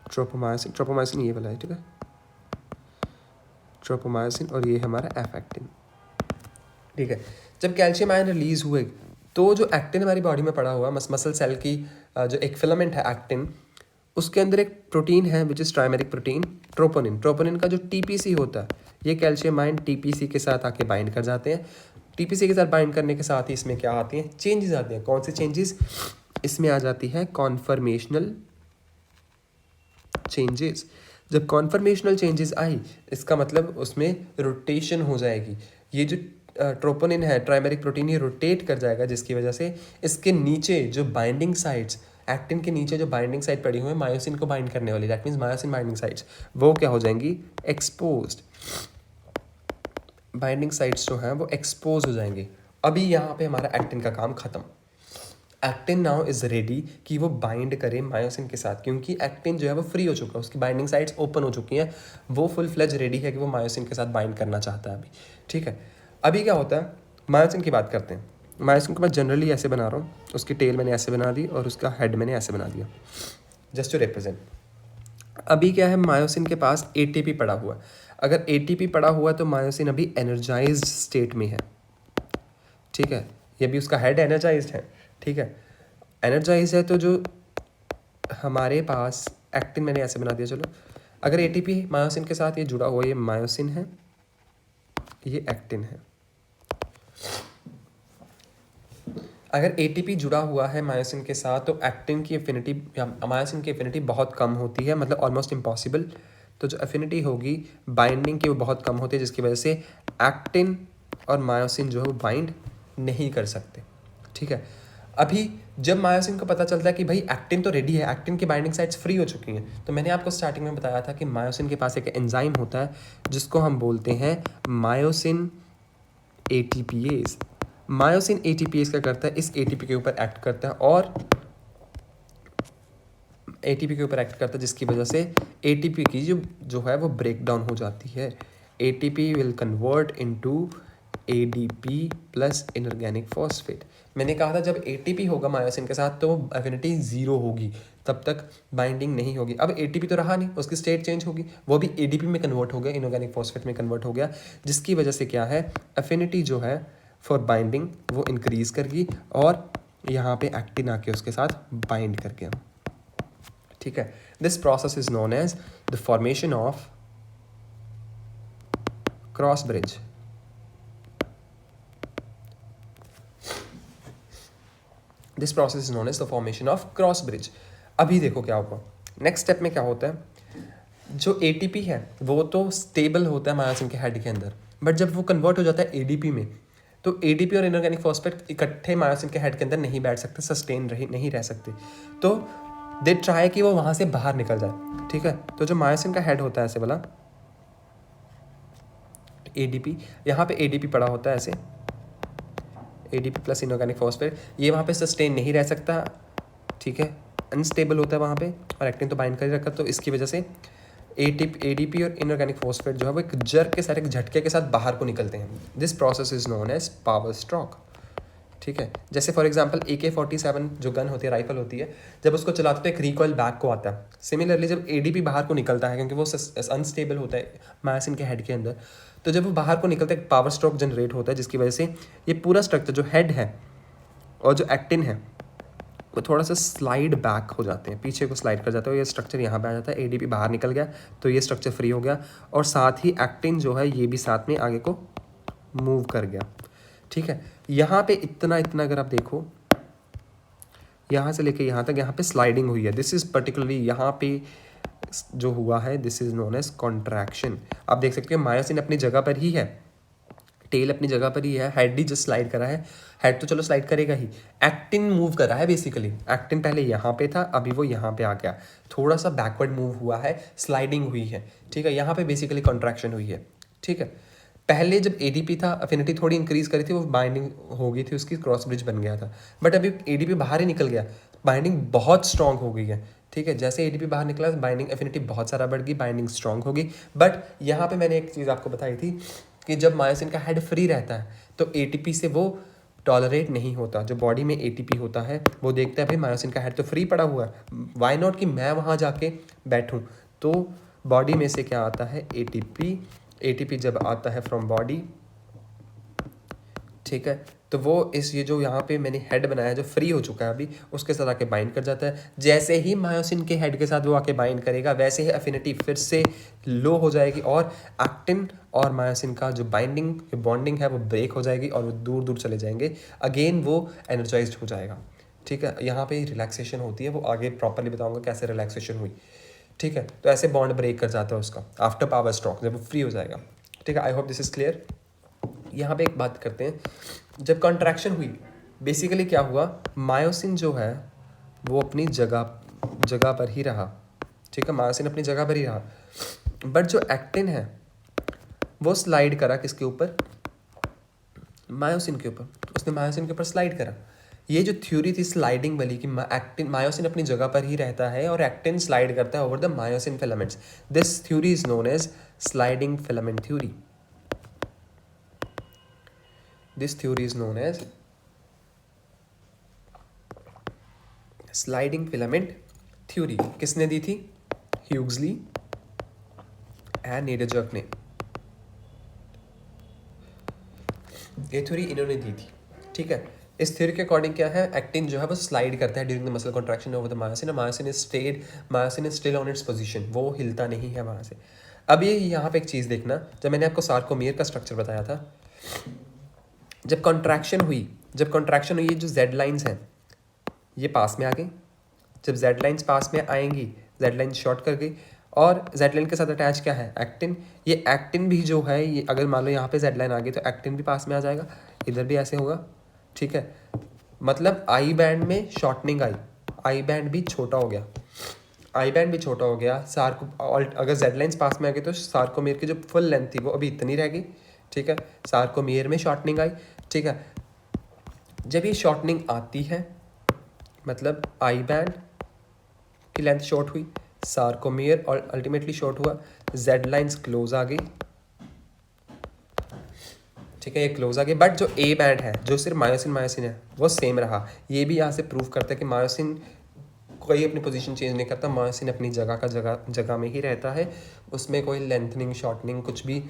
ट्रोपोमायोसिन। ट्रोपोमायोसिन ये वाला है, ठीक है, ट्रोपोमायोसिन, और ये हमारा एफ एक्टिन। ठीक है, जब कैल्शियम आयन रिलीज हुए, तो जो एक्टिन हमारी बॉडी में पड़ा हुआ मसल सेल की जो एक फिलामेंट है एक्टिन, उसके अंदर एक प्रोटीन है which is trimeric protein troponin. Troponin का जो टीपीसी होता है, ये कैल्शियम आयन टीपीसी के साथ आके बाइंड कर जाते हैं। टीपीसी के साथ बाइंड करने के साथ ही इसमें क्या आती हैं, चेंजेस आते हैं। कौन से चेंजेस इसमें आ जाती है, कॉन्फर्मेशनल चेंजेस। जब कॉन्फर्मेशनल चेंजेस आई, इसका मतलब उसमें रोटेशन हो जाएगी। ये जो ट्रोपोनिन है ट्राइमेरिक प्रोटीन, ये रोटेट कर जाएगा, जिसकी वजह से इसके नीचे जो बाइंडिंग साइट्स, एक्टिन के नीचे जो बाइंडिंग साइट पड़ी हुई है मायोसिन को बाइंड करने वाली, that means myosin binding sites, वो क्या हो जाएंगी, एक्सपोज्ड। बाइंडिंग साइट्स जो हैं वो एक्सपोज हो जाएंगे। अभी यहाँ पे हमारा एक्टिन का काम खत्म। एक्टिन नाउ इज रेडी कि वो बाइंड करे मायोसिन के साथ, क्योंकि एक्टिन जो है वो फ्री हो चुका है, उसकी बाइंडिंग साइट्स ओपन हो चुकी हैं, वो फुल फ्लेज रेडी है कि वो मायोसिन के साथ बाइंड करना चाहता है अभी। ठीक है, अभी क्या होता है, मायोसिन की बात करते हैं। मायोसिन को मैं जनरली ऐसे बना रहा हूँ, उसकी टेल मैंने ऐसे बना दी और उसका हेड मैंने ऐसे बना दिया, जस्ट टू रिप्रेजेंट। अभी क्या है, मायोसिन के पास एटीपी पड़ा हुआ है। अगर एटीपी पड़ा हुआ है तो मायोसिन अभी एनर्जाइज्ड स्टेट में है। ठीक है, ये भी उसका हेड एनर्जाइज्ड है। ठीक है, एनर्जाइज है, तो जो हमारे पास एक्टिन मैंने ऐसे बना दिया। चलो, अगर एटीपी मायोसिन के साथ ये जुड़ा हुआ, ये मायोसिन है, ये एक्टिन है। अगर एटीपी जुड़ा हुआ है मायोसिन के साथ, तो एक्टिन की एफिनिटी या मायोसिन की एफिनिटी बहुत कम होती है, मतलब ऑलमोस्ट इम्पॉसिबल। तो जो एफिनिटी होगी बाइंडिंग की वो बहुत कम होती है, जिसकी वजह से एक्टिन और मायोसिन जो है वो बाइंड नहीं कर सकते। ठीक है, अभी जब मायोसिन को पता चलता है कि भाई एक्टिन तो रेडी है, एक्टिन की बाइंडिंग साइट्स फ्री हो चुकी हैं, तो मैंने आपको स्टार्टिंग में बताया था कि मायोसिन के पास एक एंजाइम होता है जिसको हम बोलते हैं मायोसिन एटीपीएस। मायोसिन एटीपीएस क्या करता है, इस एटीपी के ऊपर एक्ट करता है, और एटीपी के ऊपर एक्ट करता है, जिसकी वजह से एटीपी की जो है वो ब्रेक डाउन हो जाती है। ATP will convert into ADP plus inorganic phosphate. मैंने कहा था जब एटीपी होगा मायोसिन के साथ तो एफिनिटी 0 होगी, तब तक बाइंडिंग नहीं होगी। अब एटीपी तो रहा नहीं, उसकी स्टेट चेंज होगी, वो भी एडीपी में कन्वर्ट हो गया, इनऑर्गेनिक फॉस्फेट में कन्वर्ट हो गया, जिसकी वजह से क्या है, एफिनिटी जो है फॉर बाइंडिंग वो इंक्रीज करगी, और यहाँ पे एक्टिन आके उसके साथ बाइंड कर गया। ठीक है, this process is known as the formation of cross bridge. This process is known as the formation of cross bridge. अभी देखो क्या होगा, नेक्स्ट स्टेप में क्या होता है, जो एटीपी है वो तो स्टेबल होता है मायोसिन के हेड के अंदर, बट जब वो कन्वर्ट हो जाता है एडीपी में, तो एडीपी और इनऑर्गेनिक फॉस्फेट इकट्ठे मायोसिन के हेड के अंदर नहीं बैठ सकते, सस्टेन नहीं रह सकते, तो दे ट्राई कि वो वहाँ से बाहर निकल जाए। ठीक है, तो जो मायोसिन का हेड होता है ऐसे वाला, एडीपी, यहाँ पे एडीपी पड़ा होता है ऐसे, एडीपी प्लस इनऑर्गेनिक फॉस्फेट, ये वहाँ पे सस्टेन नहीं रह सकता, ठीक है, अनस्टेबल होता है वहाँ पे, और एक्टिन तो बाइंड कर ही रखा, तो इसकी वजह से एडीपी और इनऑर्गेनिक फॉस्फेट जो है वो एक जर्क के साथ, एक झटके के साथ बाहर को निकलते हैं। This process is known as power stroke, ठीक है। जैसे फॉर एग्जांपल AK-47 जो गन होती है, राइफल होती है, जब उसको चलाते तो एक रिकॉइल बैक को आता है। सिमिलरली जब एडीपी बाहर को निकलता है, क्योंकि वो अनस्टेबल होता है मायोसिन के हेड के अंदर, तो जब वो बाहर को निकलता है एक पावर स्ट्रोक जनरेट होता है, जिसकी वजह से ये पूरा स्ट्रक्चर जो हेड है और जो एक्टिन है वो थोड़ा सा स्लाइड बैक हो जाते हैं, पीछे को स्लाइड कर जाता है, और ये स्ट्रक्चर यहाँ पे आ जाता है, एडीपी बाहर निकल गया तो ये स्ट्रक्चर फ्री हो गया, और साथ ही एक्टिन जो है ये भी साथ में आगे को मूव कर गया, ठीक है। यहाँ पे इतना अगर आप देखो, यहाँ से लेके यहाँ तक, यहाँ पे स्लाइडिंग हुई है, दिस इज पर्टिकुलरली यहाँ पे जो हुआ है, this is known as contraction. आप देख सकते हैं मायोसिन अपनी जगह पर ही है, टेल अपनी जगह पर ही है, हेड ही जस्ट स्लाइड करा है, हेड तो चलो स्लाइड करेगा ही, एक्टिन मूव कर रहा है बेसिकली, एक्टिन पहले यहाँ पे था, अभी वो यहाँ पे आ गया, थोड़ा सा बैकवर्ड मूव हुआ है, स्लाइडिंग हुई है, ठीक है, यहाँ पे बेसिकली कॉन्ट्रैक्शन हुई है, ठीक है। पहले जब एडीपी था, अफिनिटी थोड़ी इंक्रीज करी थी, वो बाइंडिंग हो गई थी, उसकी क्रॉस ब्रिज बन गया था, बट अभी एडीपी बाहर ही निकल गया, बाइंडिंग बहुत स्ट्रांग हो गई है, ठीक है। जैसे एडीपी बाहर निकला, बाइंडिंग एफिनिटी बहुत सारा बढ़ गई, बाइंडिंग स्ट्रांग होगी, बट यहाँ पे मैंने एक चीज़ आपको बताई थी कि जब मायोसिन का हेड फ्री रहता है तो एटीपी से वो टॉलरेट नहीं होता, जो बॉडी में एटीपी होता है वो देखता है भाई मायोसिन का हेड तो फ्री पड़ा हुआ है, वाई नॉट कि मैं वहाँ जाके बैठूँ, तो बॉडी में से क्या आता है, एटीपी, एटीपी जब आता है फ्रॉम बॉडी, ठीक है, तो वो इस ये जो यहाँ पे मैंने हेड बनाया जो फ्री हो चुका है अभी, उसके साथ आके बाइंड कर जाता है। जैसे ही मायोसिन के हेड के साथ वो आके बाइंड करेगा, वैसे ही एफिनिटी फिर से लो हो जाएगी, और एक्टिन और मायोसिन का जो बॉन्डिंग है वो ब्रेक हो जाएगी, और वो दूर दूर चले जाएंगे, अगेन वो एनर्जाइज्ड हो जाएगा, ठीक है। यहाँ पे रिलैक्सेशन होती है, वो आगे प्रॉपरली बताऊँगा कैसे रिलैक्सेशन हुई, ठीक है। तो ऐसे बॉन्ड ब्रेक कर जाता है उसका आफ्टर पावर स्ट्रोक, जब वो फ्री हो जाएगा, ठीक है। I hope this is clear. यहाँ पे एक बात करते हैं, जब कॉन्ट्रैक्शन हुई बेसिकली क्या हुआ, मायोसिन जो है वो अपनी जगह पर ही रहा, ठीक है, मायोसिन अपनी जगह पर ही रहा, बट जो एक्टिन है वो स्लाइड करा किसके ऊपर, मायोसिन के ऊपर, उसने मायोसिन के ऊपर स्लाइड करा। ये जो थ्योरी थी स्लाइडिंग वाली कि एक्टिन मायोसिन अपनी जगह पर ही रहता है और एक्टिन स्लाइड करता है over the myosin filaments, this theory is known as sliding filament theory. This theory is known as sliding filament theory। किसने दी थी, ह्यूग्सली एंड नेडरजर्क ने, ये थ्योरी इन्होंने दी थी, ठीक है। इस थ्योरी के अकॉर्डिंग क्या है, एक्टिन जो है वो स्लाइड करता है during the muscle contraction over the myosin, myosin is still on its position, वो हिलता नहीं है वहाँ से। अब ये यहाँ पे एक चीज़ देखना, जब मैंने आपको सार्कोमियर का स्ट्रक्चर बताया था, जब कॉन्ट्रैक्शन हुई ये जो जेड लाइंस हैं ये पास में आ गई, जब जेड लाइंस पास में आएंगी, जेड लाइन शॉर्ट कर गई, और जेड लाइन के साथ अटैच क्या है, एक्टिन, ये एक्टिन भी जो है ये अगर मान लो यहाँ पे जेड लाइन आ गई तो एक्टिन भी पास में आ जाएगा, इधर भी ऐसे होगा, ठीक है। मतलब आई बैंड में शॉर्टनिंग आई, आई बैंड भी छोटा हो गया, अगर जेड लाइंस पास में आ गई तो सार्कोमियर की जो फुल लेंथ थी वो अभी इतनी रह गई, ठीक है, सार्कोमियर में शॉर्टनिंग आई, ठीक है। जब ये शॉर्टनिंग आती है मतलब आई बैंड की लेंथ शॉर्ट हुई, सार्कोमियर और अल्टीमेटली शॉर्ट हुआ, जेड लाइंस क्लोज आ गई, ठीक है, ये क्लोज आ गई, बट जो ए बैंड है जो सिर्फ मायोसिन है वो सेम रहा। ये भी यहाँ से प्रूव करता है कि मायोसिन कोई अपनी पोजीशन चेंज नहीं करता, मायोसिन अपनी जगह में ही रहता है, उसमें कोई लेंथनिंग शॉर्टनिंग कुछ भी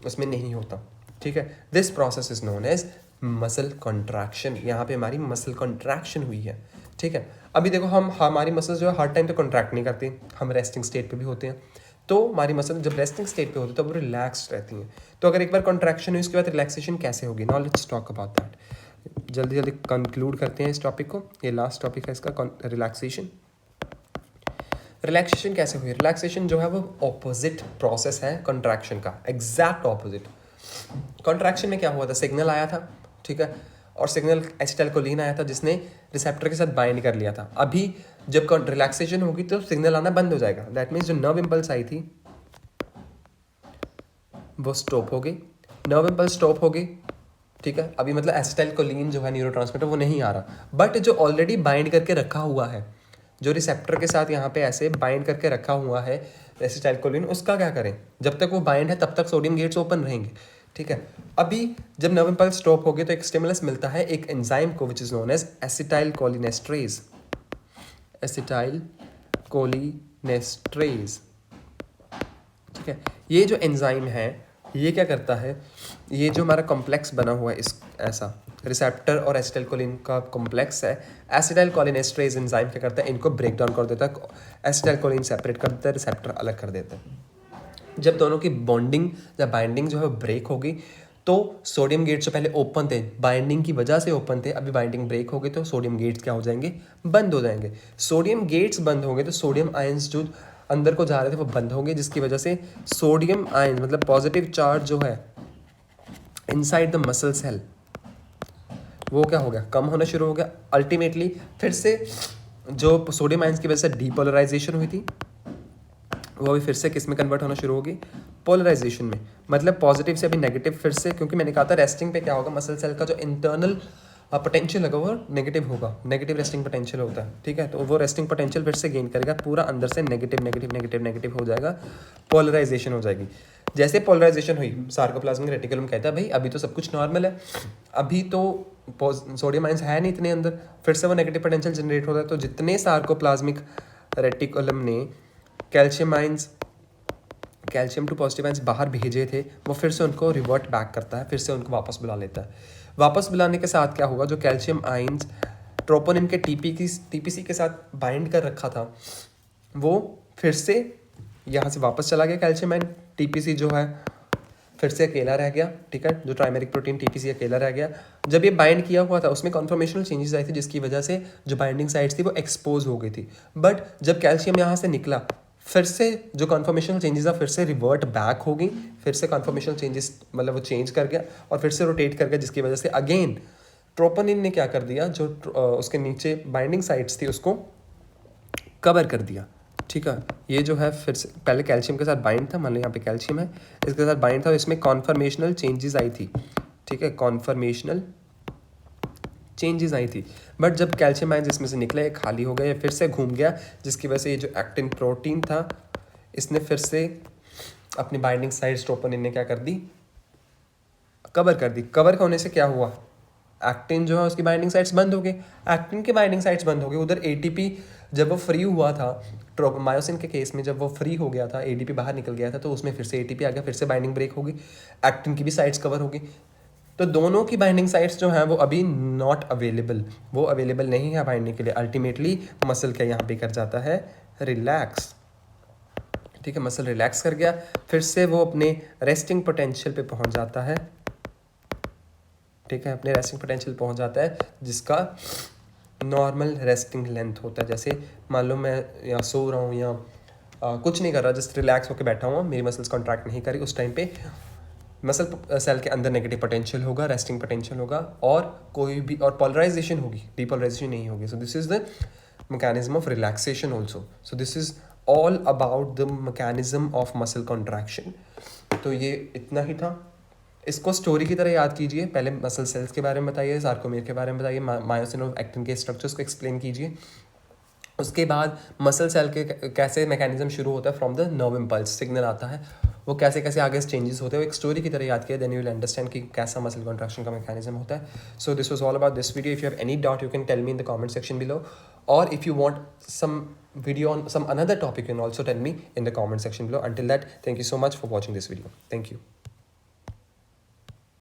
उसमें नहीं होता, ठीक है। This process is known as muscle contraction. यहाँ पे हमारी मसल कॉन्ट्रैक्शन हुई है, ठीक है। अभी देखो हमारी मसल जो है हर टाइम तो कॉन्ट्रैक्ट नहीं करती, हम रेस्टिंग स्टेट पे भी होते हैं, तो हमारी मसल जब रेस्टिंग स्टेट पे होती है तो वो रिलैक्स्ड रहती हैं। तो अगर एक बार कॉन्ट्रैक्शन हुई उसके बाद रिलैक्सेशन कैसे होगी, now let's talk about that. जल्दी कंक्लूड करते हैं इस टॉपिक को, ये लास्ट टॉपिक है इसका, रिलैक्सेशन। रिलैक्सेशन कैसे हुई, रिलैक्सेशन जो है वो ऑपोजिट प्रोसेस है कॉन्ट्रैक्शन का, एग्जैक्ट ऑपोजिट। कॉन्ट्रैक्शन में क्या हुआ था, सिग्नल आया था, ठीक है, और सिग्नल एसिटाइलकोलिन आया था जिसने रिसेप्टर के साथ बाइंड कर लिया था। अभी जब रिलैक्सेशन होगी तो सिग्नल आना बंद हो जाएगा, दैट मीन्स जो नर्व इम्पल्स आई थी वो स्टॉप हो गई, नर्व इम्पल्स स्टॉप हो गई, ठीक है। अभी मतलब एसिटाइलकोलिन जो है न्यूरोट्रांसमीटर वो नहीं आ रहा, बट जो ऑलरेडी बाइंड करके रखा हुआ है, जो रिसेप्टर के साथ यहाँ पे ऐसे बाइंड करके रखा हुआ है एसिटाइलकोलिन, उसका क्या करें? जब तक वो बाइंड है तब तक सोडियम गेट्स ओपन रहेंगे, ठीक है। अभी जब नर्व इम्पल्स स्टॉप हो गए तो एक स्टिमुलस मिलता है एक एंजाइम को विच इज नोन एज एसिटाइलकोलिनेस्ट्रेज, एसिटाइलकोलिनेस्ट्रेज, ठीक है। ये जो एंजाइम है ये क्या करता है, ये जो हमारा कॉम्प्लेक्स बना हुआ है इस ऐसा रिसेप्टर और एसिटाइलकोलिन का कॉम्प्लेक्स है, एसिटाइलकोलिनेस्ट्रेज एंजाइम क्या करता है, इनको ब्रेक डाउन कर देता है, एसिटाइलकोलिन सेपरेट कर देता है, रिसेप्टर अलग कर देता है। जब दोनों की बॉन्डिंग या बाइंडिंग जो है वो ब्रेक होगी तो सोडियम गेट्स जो पहले ओपन थे, बाइंडिंग की वजह से ओपन थे, अभी बाइंडिंग ब्रेक हो गई तो सोडियम गेट्स क्या हो जाएंगे, बंद हो जाएंगे। सोडियम गेट्स बंद होंगे तो सोडियम आयंस जो अंदर को जा रहे थे वो बंद होंगे, जिसकी वजह से सोडियम आयन मतलब पॉजिटिव चार्ज जो है इनसाइड द मसल सेल वो क्या हो गया, कम होना शुरू हो गया। अल्टीमेटली फिर से जो सोडियम आयंस की वजह से डीपोलराइजेशन हुई थी वो अभी फिर से किस में कन्वर्ट होना शुरू होगी, पोलराइजेशन में। मतलब पॉजिटिव से अभी नेगेटिव फिर से, क्योंकि मैंने कहा था रेस्टिंग पे क्या होगा, मसल सेल का जो इंटरनल पोटेंशियल होगा वो नेगेटिव होगा, नेगेटिव रेस्टिंग पोटेंशियल होता है, ठीक है। तो वो रेस्टिंग पोटेंशियल फिर से गेन करेगा, पूरा अंदर से नेगेटिव नेगेटिव नेगेटिव नेगेटिव हो जाएगा, पोलराइजेशन हो जाएगी। जैसे पोलराइजेशन हुई सार्कोप्लाज्मिक रेटिकुलम कहता है भाई अभी तो सब कुछ नॉर्मल है, अभी तो सोडियम आयंस है नहीं इतने अंदर, फिर से वो नेगेटिव पोटेंशियल जनरेट होता है। तो जितने सार्कोप्लाज्मिक रेटिकुलम ने calcium ions, calcium two positive ions बाहर भेजे थे, वो फिर से उनको रिवर्ट बैक करता है, फिर से उनको वापस बुला लेता है। वापस बुलाने के साथ क्या होगा, जो कैल्शियम आयंस ट्रोपोनिन के टीपीसी के साथ बाइंड कर रखा था वो फिर से यहाँ से वापस चला गया कैल्शियम आयन, टीपीसी जो है फिर से अकेला रह गया, ठीक है। जो ट्राइमेरिक प्रोटीन टीपीसी अकेला रह गया। जब ये बाइंड किया हुआ था उसमें कॉन्फर्मेशनल चेंजेस आई थी, जिसकी वजह से जो बाइंडिंग साइट्स थी वो एक्सपोज हो गई थी। बट जब कैल्शियम यहाँ से निकला फिर से जो कॉन्फर्मेशनल चेंजेस है फिर से रिवर्ट बैक हो गई, फिर से कॉन्फर्मेशनल चेंजेस मतलब वो चेंज कर गया और फिर से रोटेट कर गया, जिसकी वजह से अगेन ट्रोपोनिन ने क्या कर दिया, जो उसके नीचे बाइंडिंग साइट्स थी उसको कवर कर दिया, ठीक है। ये जो है फिर से पहले कैल्शियम के साथ बाइंड था, मान लो यहाँ पे कैल्शियम है, इसके साथ बाइंड था, इसमें कॉन्फर्मेशनल चेंजेस आई थी, ठीक है, कॉन्फर्मेशनल चेंजेस आई थी। बट जब कैल्शियम आयंस इसमें से निकले, ये खाली हो गया, ये फिर से घूम गया, जिसकी वजह से ये जो एक्टिन प्रोटीन था इसने फिर से अपनी बाइंडिंग साइट्स ट्रोपोनिन ने क्या कर दी, कवर कर दी। कवर होने से क्या हुआ, एक्टिन जो है उसकी बाइंडिंग साइट्स बंद हो गई, एक्टिन की बाइंडिंग साइट्स बंद हो गई। उधर एटीपी जब वो फ्री हुआ था, मायोसिन के केस में जब वो फ्री हो गया था, एडीपी बाहर निकल गया था, तो उसमें फिर से एटीपी आ गया, फिर से बाइंडिंग ब्रेक होगी, एक्टिन की भी साइट्स कवर होगी। तो दोनों की बाइंडिंग साइट्स जो हैं वो अभी नॉट अवेलेबल, वो अवेलेबल नहीं है बाइंडिंग के लिए। अल्टीमेटली मसल क्या यहाँ पे कर जाता है, रिलैक्स, ठीक है। मसल रिलैक्स कर गया, फिर से वो अपने रेस्टिंग पोटेंशियल पे पहुंच जाता है, ठीक है, अपने रेस्टिंग पोटेंशियल पहुंच जाता है, जिसका नॉर्मल रेस्टिंग लेंथ होता है। जैसे मान लो मैं यहाँ सो रहा हूँ या कुछ नहीं कर रहा, जस्ट रिलैक्स होकर बैठा हुआ, मेरी मसल्स कॉन्ट्रैक्ट नहीं करी, उस टाइम पे मसल सेल के अंदर नेगेटिव पोटेंशियल होगा, रेस्टिंग पोटेंशियल होगा, और कोई भी और पोलराइजेशन होगी, डीपोलराइजेशन नहीं होगी। सो this is the mechanism of relaxation also. So this is all about the mechanism of muscle contraction. तो ये इतना ही था, इसको स्टोरी की तरह याद कीजिए। पहले मसल सेल्स के बारे में बताइए, सार्कोमेर के बारे में बताइए, मायोसिन और एक्टिन के स्ट्रक्चर्स को एक्सप्लेन कीजिए। उसके बाद मसल सेल के कैसे मैकेनिज्म शुरू होता है, from the nerve impulse signal आता है, वो कैसे कैसे आगे चेंजेस होते हैं, वो एक स्टोरी की तरह याद किया, देन यू विल अंडरस्टैंड कि कैसा मसल कॉन्ट्रैक्शन का मैकेनिज्म होता है। So this was all about this video. If you have any doubt you can tell me in the comment section below, और if you want some video on some another topic you can also tell me in the comment section below. Until that, thank you so much for watching this video. Thank you.